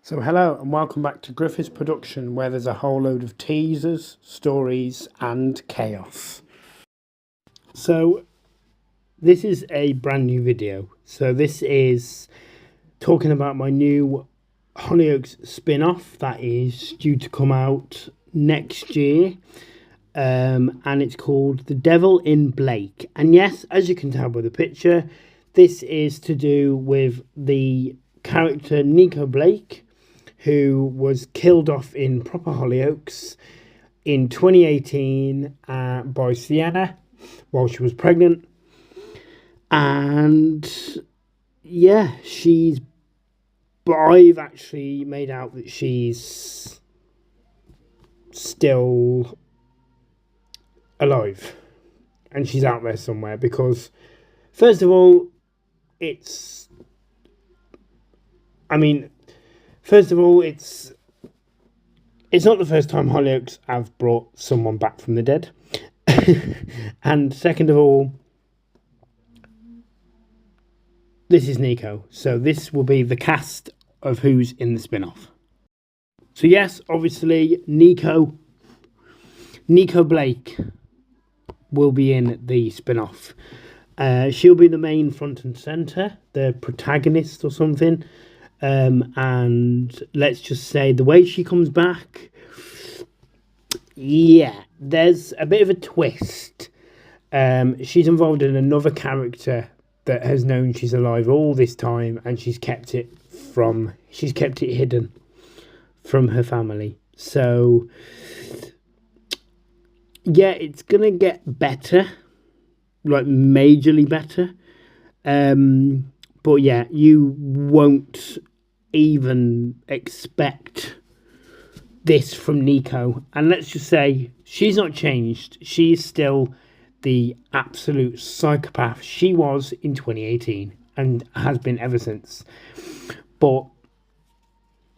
So hello and welcome back to Griffith's Production, where there's a whole load of teasers, stories and chaos. So this is a brand new video. So this is talking about my new Hollyoaks spin-off that is due to come out next year. And it's called The Devil in Blake. And yes, as you can tell by the picture, this is to do with the character Nico Blake, who was killed off in proper Hollyoaks in 2018 by Sienna while she was pregnant. And yeah, I've actually made out that she's still alive and she's out there somewhere, because first of all, it's not the first time Hollyoaks have brought someone back from the dead. And second of all, this is Nico. So this will be the cast of who's in the spin-off. So yes, obviously, Nico Blake will be in the spin-off. She'll be the main front and centre, the protagonist or something. And let's just say the way she comes back, yeah, there's a bit of a twist. She's involved in another character that has known she's alive all this time, and she's kept it hidden from her family. So yeah, it's gonna get better, like majorly better. But yeah, you won't even expect this from Nico. And let's just say she's not changed. She's still the absolute psychopath she was in 2018 and has been ever since. But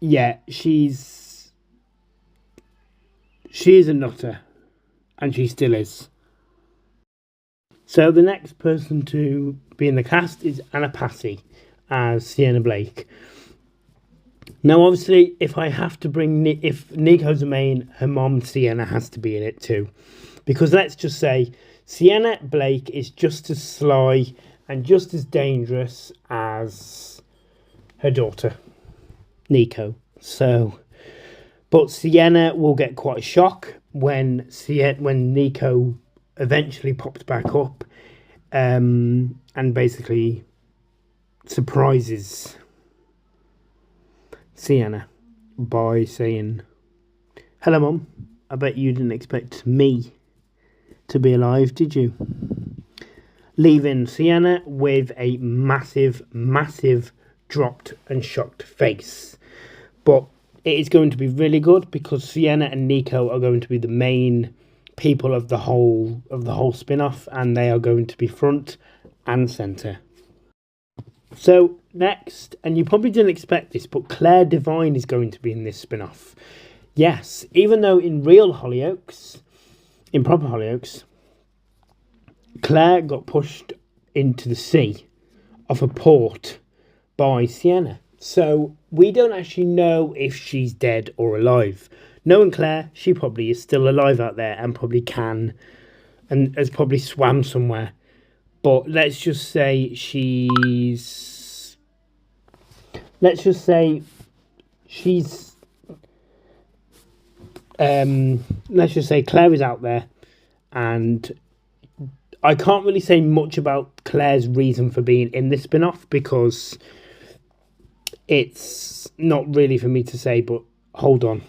yeah, she is a nutter, and she still is. So the next person to be in the cast is Anna Passy as Sienna Blake. Now, obviously, if Nico's the main, her mom Sienna has to be in it too, because let's just say Sienna Blake is just as sly and just as dangerous as her daughter Nico. So, but Sienna will get quite a shock when Nico eventually pops back up, and basically surprises Sienna by saying, "Hello, Mum. I bet you didn't expect me to be alive, did you?" Leaving Sienna with a massive, massive dropped and shocked face. But it is going to be really good, because Sienna and Nico are going to be the main people of the whole spin-off, and they are going to be front and centre. So next, and you probably didn't expect this, but Claire Devine is going to be in this spin-off. Yes, even though in real Hollyoaks, in proper Hollyoaks, Claire got pushed into the sea off a port by Sienna. So we don't actually know if she's dead or alive. Knowing Claire, she probably is still alive out there and probably can, and has probably swam somewhere. But let's just say Claire is out there, and I can't really say much about Claire's reason for being in this spin-off, because it's not really for me to say, but hold on.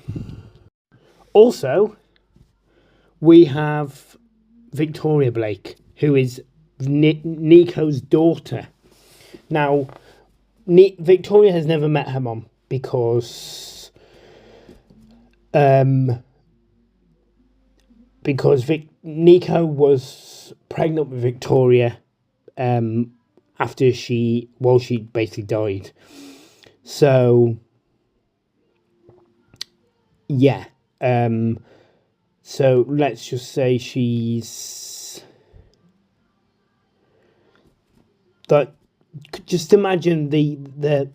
Also, we have Victoria Blake, who is Nico's daughter. Now, Victoria has never met her mom, because Nico was pregnant with Victoria after she basically died. So yeah, so let's just say she's like, just imagine the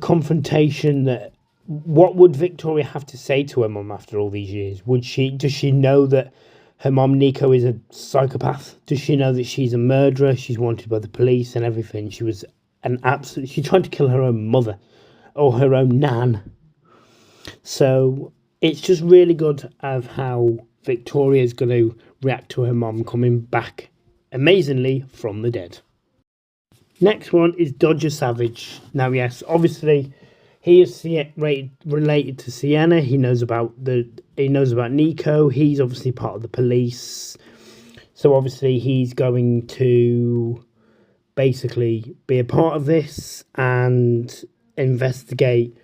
confrontation that what would Victoria have to say to her mum after all these years? Does she know that her mum Nico is a psychopath? Does she know that she's a murderer? She's wanted by the police and everything. She was she tried to kill her own mother or her own nan. So it's just really good of how Victoria's going to react to her mum coming back amazingly from the dead. Next one is Dodger Savage. Now, yes, obviously he is related to Sienna. He knows about Nico. He's obviously part of the police. So obviously he's going to basically be a part of this and investigate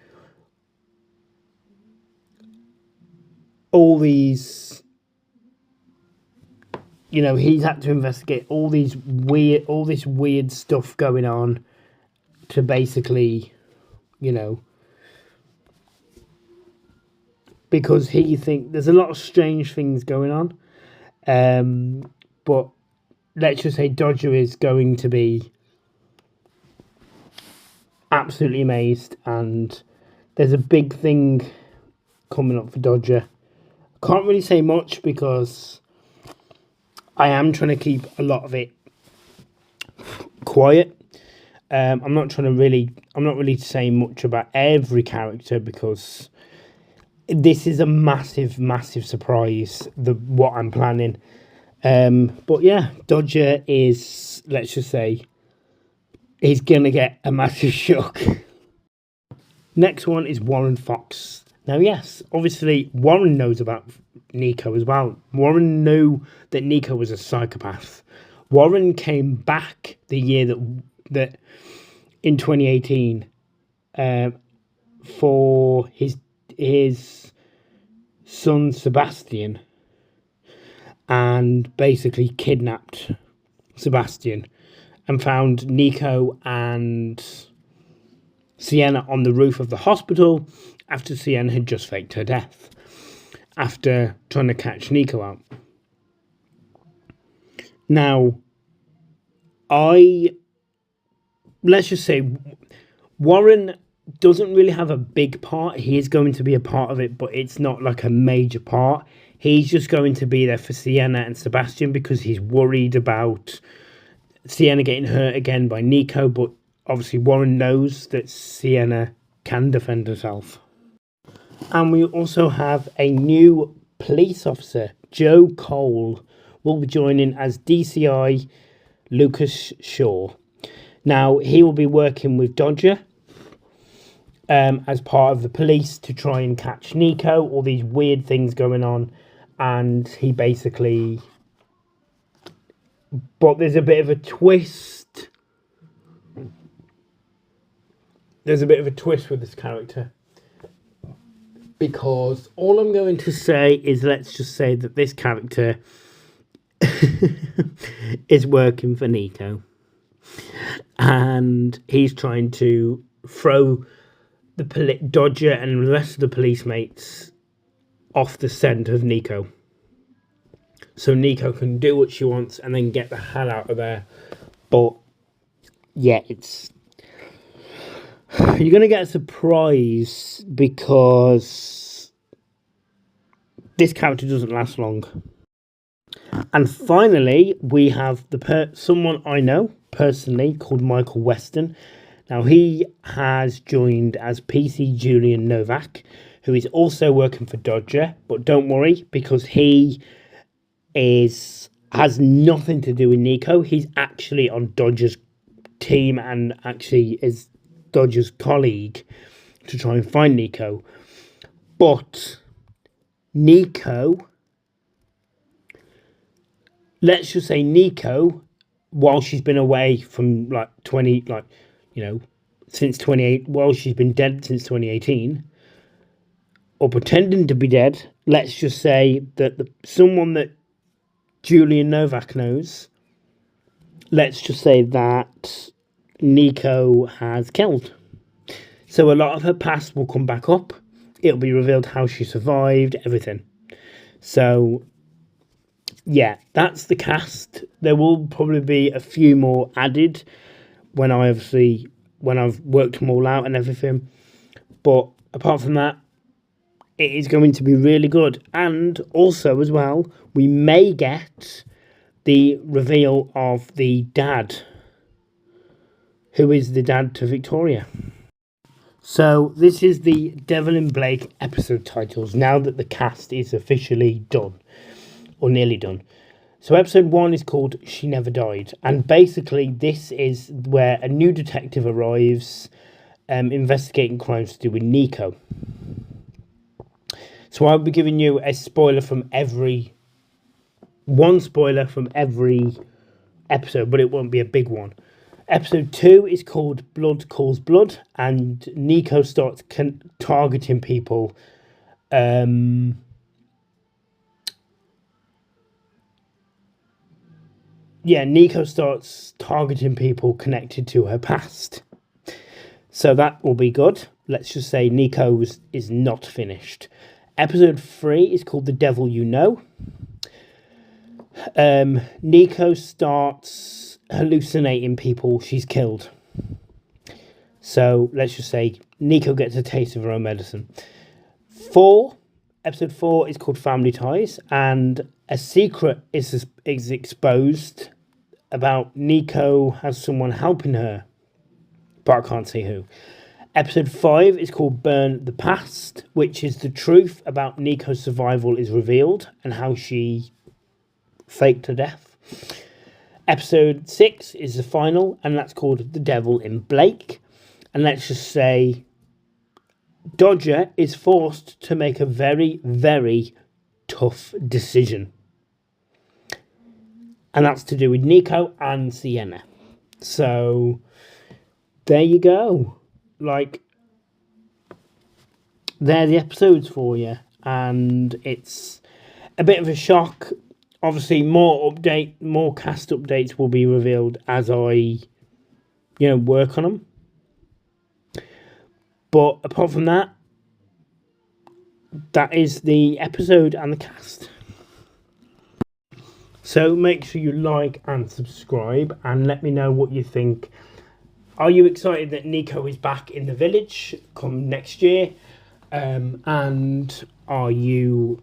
all these, he's had to investigate all this weird stuff going on to basically, because he thinks there's a lot of strange things going on. But let's just say Dodger is going to be absolutely amazed, and there's a big thing coming up for Dodger. Can't really say much because I am trying to keep a lot of it quiet. I'm not really saying much about every character because this is a massive surprise, what I'm planning. But yeah, Dodger is, let's just say, he's gonna get a massive shock. Next one is Warren Fox. Now, yes, obviously Warren knows about Nico as well. Warren knew that Nico was a psychopath. Warren came back the year that in 2018 for his son Sebastian, and basically kidnapped Sebastian and found Nico and Sienna on the roof of the hospital after Sienna had just faked her death after trying to catch Nico out. Now, let's just say Warren doesn't really have a big part. He is going to be a part of it, but it's not like a major part. He's just going to be there for Sienna and Sebastian because he's worried about Sienna getting hurt again by Nico, but obviously Warren knows that Sienna can defend herself. And we also have a new police officer, Joe Cole, will be joining as DCI Lucas Shaw. Now, he will be working with Dodger as part of the police to try and catch Nico, all these weird things going on, and he basically... But there's a bit of a twist. There's a bit of a twist with this character. Because all I'm going to say is, let's just say that this character is working for Nico. And he's trying to throw the Dodger and the rest of the police mates off the scent of Nico. So Nico can do what she wants and then get the hell out of there. But yeah, you're going to get a surprise because this character doesn't last long. And finally, we have someone I know personally called Michael Weston. Now, he has joined as PC Julian Novak, who is also working for Dodger. But don't worry, because he has nothing to do with Nico. He's actually on Dodger's team and actually is Dodger's colleague to try and find Nico. But Nico, let's just say Nico, while she's been away from since 28, while she's been dead since 2018, or pretending to be dead, let's just say that someone that Julian Novak knows, let's just say that Nico has killed. So a lot of her past will come back up. It'll be revealed how she survived, everything. So yeah, that's the cast. There will probably be a few more added when I've worked them all out and everything. But apart from that, it is going to be really good. And also, as well, we may get the reveal of the dad, who is the dad to Victoria. So this is the Devil in Blake episode titles, now that the cast is officially done, or nearly done. So episode 1 is called She Never Died, and basically this is where a new detective arrives, investigating crimes to do with Nico. So I'll be giving you a spoiler from one spoiler from every episode, but it won't be a big one. Episode 2 is called Blood Calls Blood, and Nico starts targeting people. Nico starts targeting people connected to her past. So that will be good. Let's just say Nico is not finished. Episode 3 is called The Devil You Know. Nico starts hallucinating people she's killed. So let's just say Nico gets a taste of her own medicine. Episode 4 is called Family Ties, and a secret is exposed about Nico has someone helping her, but I can't say who. Episode 5 is called Burn the Past, which is the truth about Nico's survival is revealed and how she faked her death. Episode 6 is the final, and that's called The Devil in Blake. And let's just say Dodger is forced to make a very, very tough decision. And that's to do with Nico and Sienna. So there you go. Like, they're the episodes for you. And it's a bit of a shock. Obviously, more cast updates will be revealed as I, work on them. But apart from that, that is the episode and the cast. So make sure you like and subscribe and let me know what you think. Are you excited that Nico is back in the village come next year? And are you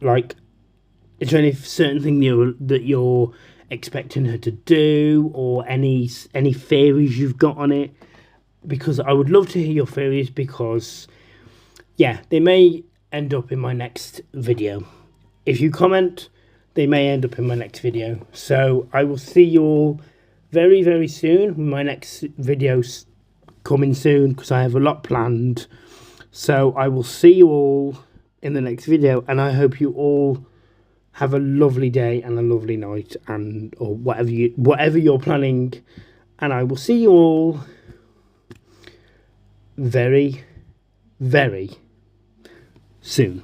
is there any certain thing that you're expecting her to do, or any theories you've got on it? Because I would love to hear your theories, because they may end up in my next video. If you comment, they may end up in my next video. So I will see you all very, very soon. My next video's coming soon because I have a lot planned. So I will see you all in the next video, and I hope you all have a lovely day and a lovely night, or whatever you're planning. And I will see you all very, very soon.